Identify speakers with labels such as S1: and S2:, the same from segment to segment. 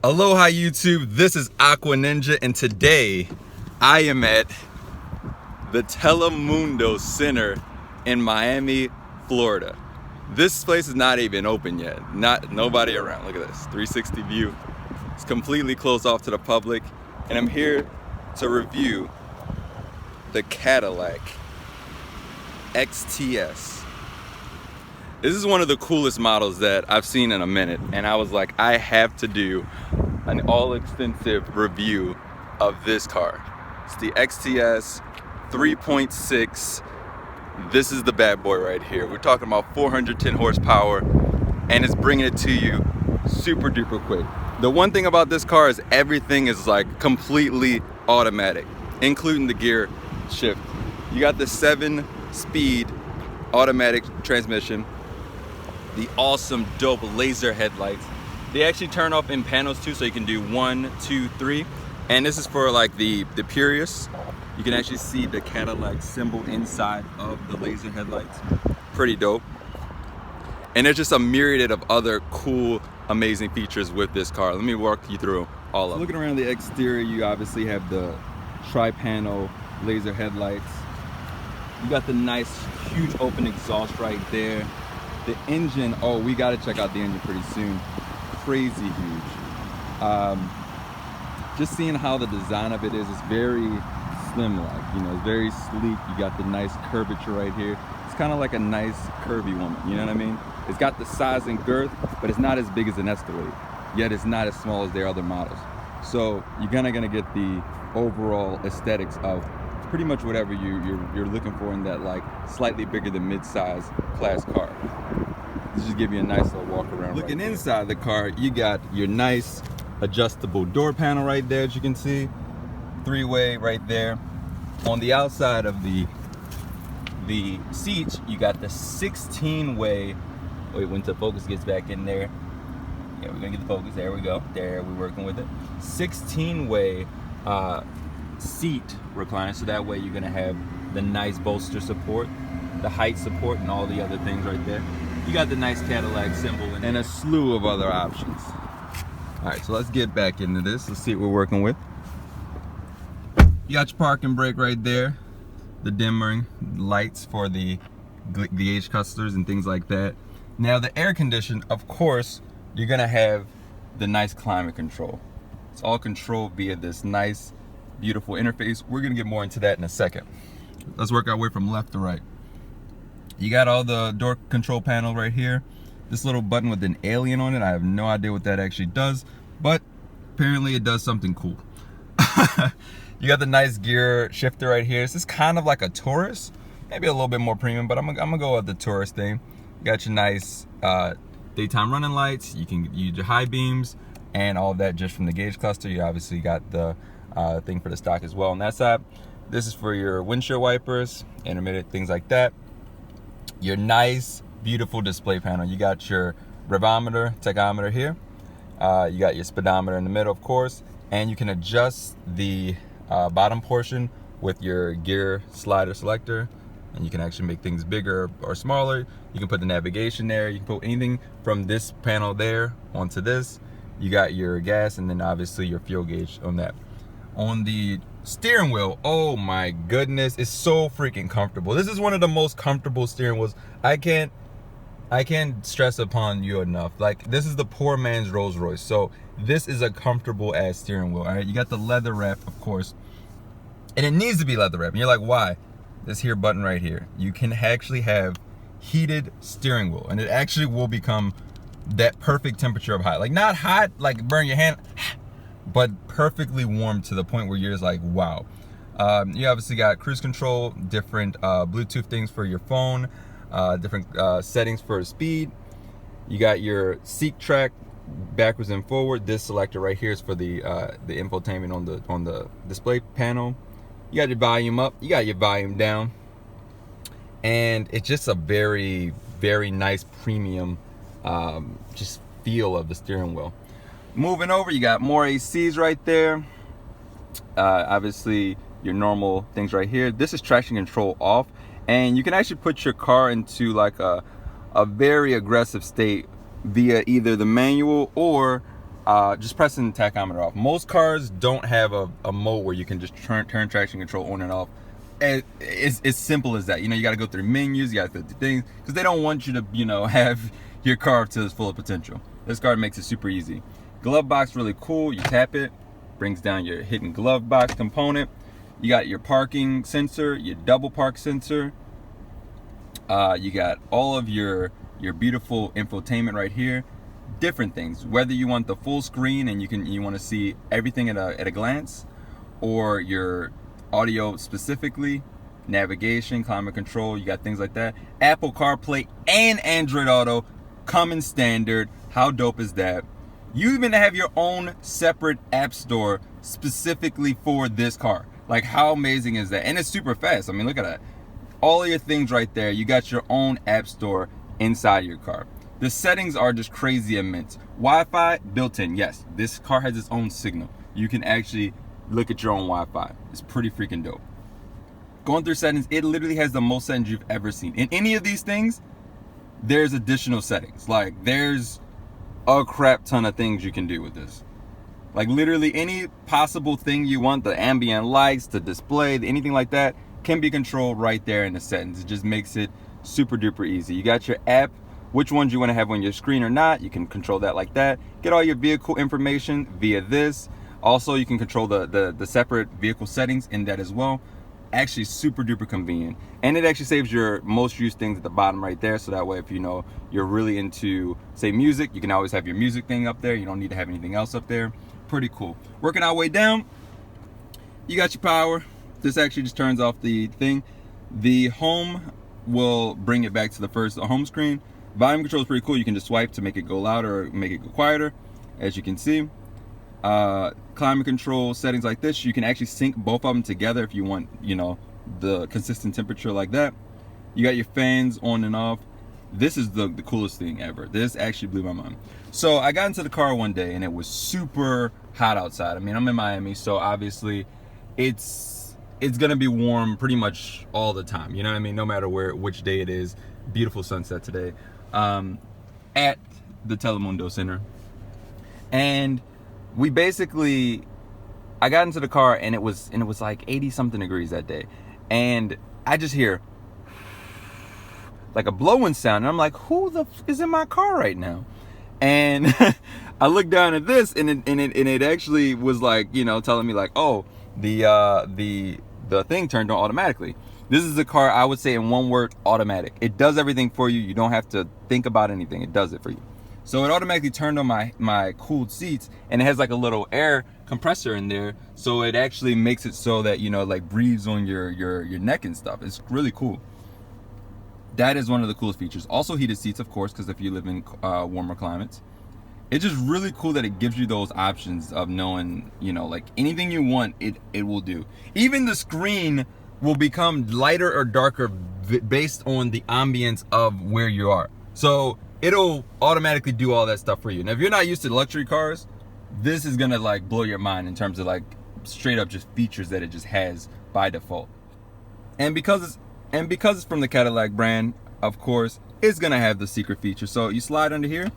S1: Aloha YouTube, this is AcquaNINJA, and today I am at the Telemundo Center in Miami, Florida. This place is not even open yet, nobody around. Look at this, 360 view. It's completely closed off to the public, and I'm here to review the Cadillac XTS. This is one of the coolest models that I've seen in a minute, and I was like, I have to do an all-extensive review of this car. It's the XTS 3.6. This is the bad boy right here. We're talking about 410 horsepower, and it's bringing it to you super duper quick. The one thing about this car is everything is like completely automatic, including the gear shift. You got the 7-speed automatic transmission, the awesome dope laser headlights. They actually turn off in panels too, so you can do 1, 2, 3. And this is for like the purists. You can actually see the Cadillac symbol inside of the laser headlights. Pretty dope. And there's just a myriad of other cool, amazing features with this car. Let me walk you through all of them. Looking around the exterior, you obviously have the tri-panel laser headlights. You got the nice, huge open exhaust right there. The engine, oh, we gotta check out the engine pretty soon. Crazy huge. Just seeing how the design of it is, it's very slim-like, you know, it's very sleek. You got the nice curvature right here. It's kind of like a nice curvy woman, you know what I mean? It's got the size and girth, but it's not as big as an Escalade, yet it's not as small as their other models. So you're gonna get the overall aesthetics of pretty much whatever you're looking for in that like slightly bigger than mid-size class car. Let's just give you a nice little walk around. Looking right inside the car, you got your nice adjustable door panel right there, as you can see. 3-way right there. On the outside of the seats, you got the 16-way. Wait, when the focus gets back in there. Yeah, we're gonna get the focus. There we go. There, we're working with it. 16-way seat recliner, so that way you're gonna have the nice bolster support, the height support, and all the other things right there. You got the nice Cadillac symbol in there. And a slew of other options. All right, so let's get back into this. Let's see what we're working with. You got your parking brake right there, the dimming lights for the gauge clusters and things like that. Now the air condition, of course, you're gonna have the nice climate control. It's all controlled via this nice, beautiful interface. We're gonna get more into that in a second. Let's work our way from left to right. You got all the door control panel right here. This little button with an alien on it, I have no idea what that actually does, but apparently it does something cool. You got the nice gear shifter right here. This is kind of like a Taurus, maybe a little bit more premium, but I'm gonna go with the Taurus thing. You got your nice daytime running lights. You can use your high beams and all of that just from the gauge cluster. You obviously got the thing for the stock as well on that side. This is for your windshield wipers, intermittent, things like that. Your nice, beautiful display panel. You got your revometer, tachometer here. You got your speedometer in the middle, of course, and you can adjust the bottom portion with your gear slider selector, and you can actually make things bigger or smaller. You can put the navigation there. You can put anything from this panel there onto this. You got your gas, and then obviously your fuel gauge on that. On the steering wheel, oh my goodness, it's so freaking comfortable. This is one of the most comfortable steering wheels. I can't stress upon you enough. Like, this is the poor man's Rolls Royce. So this is a comfortable ass steering wheel. All right, you got the leather wrap, of course, and it needs to be leather wrap. And you're like, why? This here button right here. You can actually have heated steering wheel, and it actually will become that perfect temperature of hot. Like, not hot, like burn your hand, but perfectly warm to the point where you're just like, wow. You obviously got cruise control, different Bluetooth things for your phone, different settings for speed. You got your seat track backwards and forward. This selector right here is for the infotainment on the display panel. You got your volume up, you got your volume down, and it's just a very, very nice premium just feel of the steering wheel. Moving over, you got more ACs right there. Obviously your normal things right here. This is traction control off, and you can actually put your car into like a very aggressive state via either the manual or just pressing the tachometer off. Most cars don't have a mode where you can just turn traction control on and off. It's simple as that. You know, you got to go through menus, you got to go through things, because they don't want you to, you know, have your car up to its full potential. This car makes it super easy. Glove box, really cool. You tap it, brings down your hidden glove box component. You got your parking sensor, your double park sensor. You got all of your beautiful infotainment right here. Different things, whether you want the full screen and you want to see everything at a glance, or your audio specifically, navigation, climate control, you got things like that. Apple CarPlay and Android Auto coming standard. How dope is that? You even have your own separate app store specifically for this car. Like, how amazing is that? And it's super fast. I mean, look at that. All of your things right there. You got your own app store inside your car. The settings are just crazy immense. Wi-Fi built in. Yes, this car has its own signal. You can actually look at your own Wi-Fi. It's pretty freaking dope. Going through settings, it literally has the most settings you've ever seen. In any of these things, there's additional settings. Like, there's a crap ton of things you can do with this. Like, literally any possible thing you want, the ambient lights, the display, anything like that, can be controlled right there in the settings. It just makes it super duper easy. You got your app, which ones you want to have on your screen or not. You can control that like that. Get all your vehicle information via this. Also, you can control the separate vehicle settings in that as well. Actually super duper convenient. And it actually saves your most used things at the bottom right there, so that way if you know you're really into, say, music, you can always have your music thing up there. You don't need to have anything else up there. Pretty cool. Working our way down, you got your power. This actually just turns off the thing. The home will bring it back to the home screen. Volume control is pretty cool. You can just swipe to make it go louder or make it go quieter, as you can see. Climate control settings like this, you can actually sync both of them together if you want, you know, the consistent temperature like that. You got your fans on and off. This is the coolest thing ever. This actually blew my mind. So I got into the car one day and it was super hot outside. I mean, I'm in Miami, so obviously it's gonna be warm pretty much all the time. You know what I mean? No matter which day it is. Beautiful sunset today at the Telemundo Center. And we basically, I got into the car and it was like 80 something degrees that day. And I just hear like a blowing sound. And I'm like, who the f is in my car right now? And I looked down at this and it actually was like, you know, telling me like, oh, the thing turned on automatically. This is a car, I would say in one word, automatic. It does everything for you. You don't have to think about anything. It does it for you. So it automatically turned on my cooled seats, and it has like a little air compressor in there, so it actually makes it so that, you know, like breathes on your neck and stuff. It's really cool. That is one of the coolest features. Also heated seats, of course, because if you live in warmer climates. It's just really cool that it gives you those options of knowing, you know, like anything you want, it will do. Even the screen will become lighter or darker based on the ambience of where you are. So it'll automatically do all that stuff for you. Now, if you're not used to luxury cars, this is gonna like blow your mind in terms of like straight up just features that it just has by default. And because it's from the Cadillac brand, of course, it's gonna have the secret feature. So you slide under here,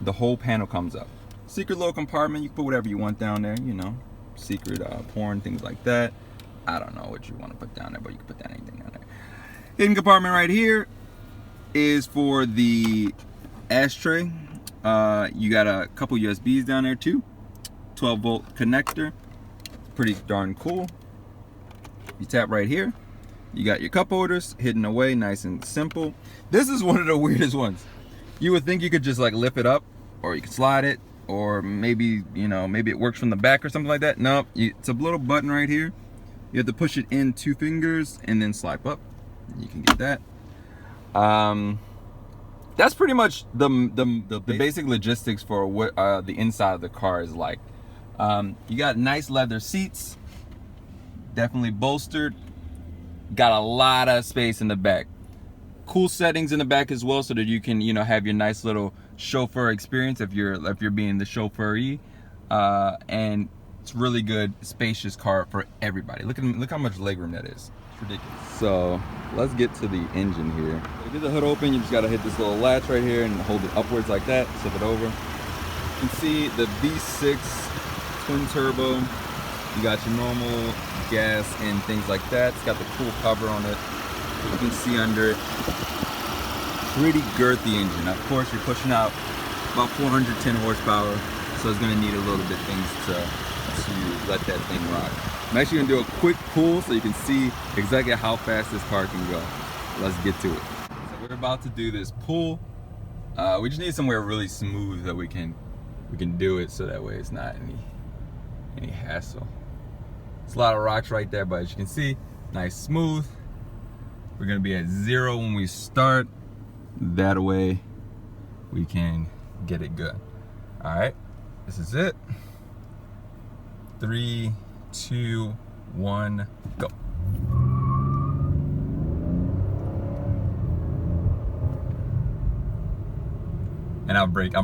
S1: the whole panel comes up. Secret little compartment, you can put whatever you want down there, you know, secret porn, things like that. I don't know what you want to put down there, but you can put down anything down there. Hidden compartment right here is for the ashtray. You got a couple USBs down there too. 12-volt connector. Pretty darn cool. You tap right here. You got your cup holders hidden away, nice and simple. This is one of the weirdest ones. You would think you could just like lift it up, or you could slide it, or maybe, you know, maybe it works from the back or something like that. No, it's a little button right here. You have to push it in 2 fingers and then swipe up. You can get that. That's pretty much the basic logistics for what the inside of the car is like. You got nice leather seats, definitely bolstered. Got a lot of space in the back. Cool settings in the back as well, so that you can, you know, have your nice little chauffeur experience if you're being the chauffeuree. And it's really good, spacious car for everybody. Look how much legroom that is. It's ridiculous. So let's get to the engine here. To get the hood open, you just gotta hit this little latch right here and hold it upwards like that. Flip it over. can see the V6 twin turbo. You got your normal gas and things like that. It's got the cool cover on it. You can see under it. Pretty girthy engine. Of course, you're pushing out about 410 horsepower, so it's going to need a little bit things to let that thing rock. I'm actually going to do a quick pull so you can see exactly how fast this car can go. Let's get to it. So we're about to do this pull. We just need somewhere really smooth that we can do it, so that way it's not any hassle. It's a lot of rocks right there, but as you can see, nice smooth. We're going to be at 0 when we start. That way we can get it good. All right, this is it. 3, 2, 1, go. And I'm braking.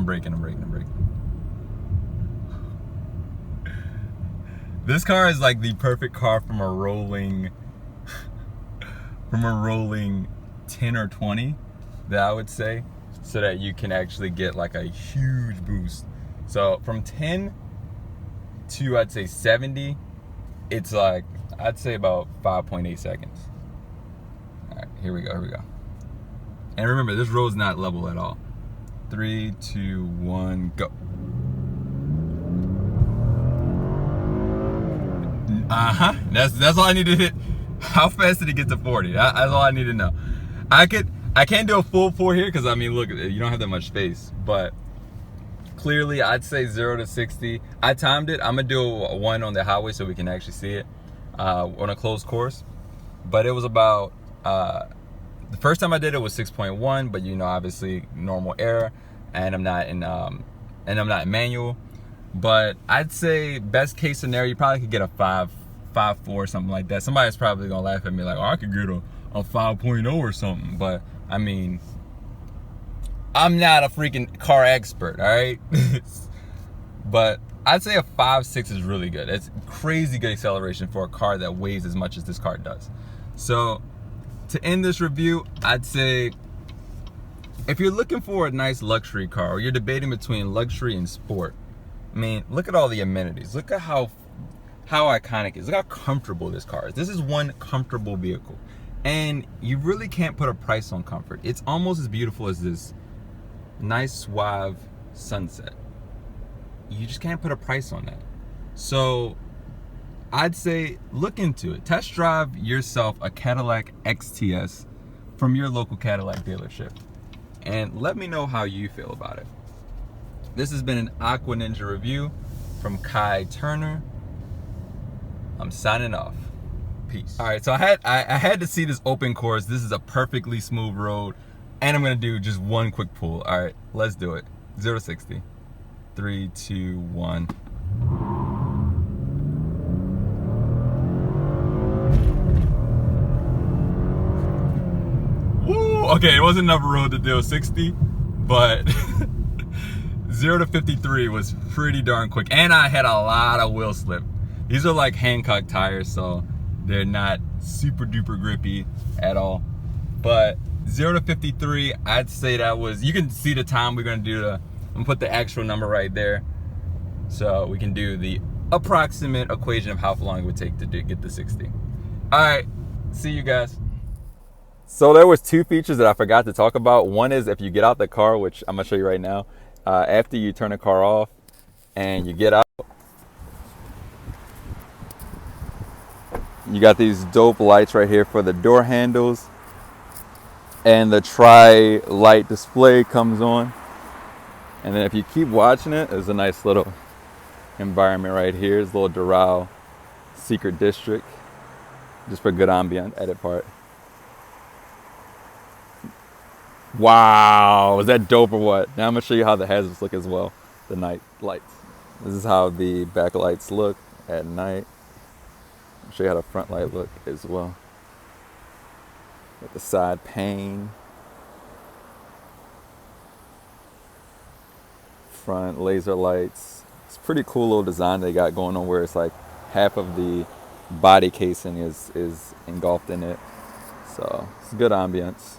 S1: This car is like the perfect car from a rolling 10 or 20, that I would say, so that you can actually get like a huge boost. So from 10 to, I'd say 70, it's like, I'd say about 5.8 seconds. All right, here we go. And remember, this road's not level at all. 3, 2, 1, go. That's all I need to hit. How fast did it get to 40? That's all I need to know. I can't do a full pour here because, I mean, look, you don't have that much space, but clearly I'd say 0 to 60. I timed it. I'm gonna do a 1 on the highway so we can actually see it on a closed course. But it was about, the first time I did it was 6.1, but you know, obviously normal error, and I'm not in manual. But I'd say best case scenario, you probably could get a 5.4, something like that. Somebody's probably gonna laugh at me like, oh, I could get a 5.0 or something. But I mean, I'm not a freaking car expert, all right? But I'd say a 5.6 is really good. It's crazy good acceleration for a car that weighs as much as this car does. So to end this review, I'd say if you're looking for a nice luxury car, or you're debating between luxury and sport, I mean, look at all the amenities. Look at how iconic it is. Look how comfortable this car is. This is one comfortable vehicle. And you really can't put a price on comfort. It's almost as beautiful as this nice suave sunset. You just can't put a price on that. So I'd say look into it. Test drive yourself a Cadillac XTS from your local Cadillac dealership, and let me know how you feel about it. This has been an AcquaNINJA review from Khi Turner. I'm signing off. Peace. All right, so I had to see this open course. This is a perfectly smooth road, and I'm gonna do just one quick pull. All right, let's do it. 0 to 60. 3, 2, 1. Woo! Okay, it wasn't enough road to do 60, but 0 to 53 was pretty darn quick, and I had a lot of wheel slip. These are like Hancock tires, so they're not super duper grippy at all. But 0 to 53, I'd say that was, you can see the time we're gonna do. I'm gonna put the actual number right there, so we can do the approximate equation of how long it would take to get the 60. All right, see you guys. So there was 2 features that I forgot to talk about. One is if you get out the car, which I'm gonna show you right now, after you turn the car off and you get out, you got these dope lights right here for the door handles, and the tri-light display comes on. And then if you keep watching it, there's a nice little environment right here. It's a little Doral secret district, just for good ambient edit part. Wow, is that dope or what? Now I'm gonna show you how the hazards look as well, the night lights. This is how the back lights look at night. I'll show you how the front light look as well. Got the side pane. Front laser lights. It's a pretty cool little design they got going on, where it's like half of the body casing is engulfed in it. So it's good ambience.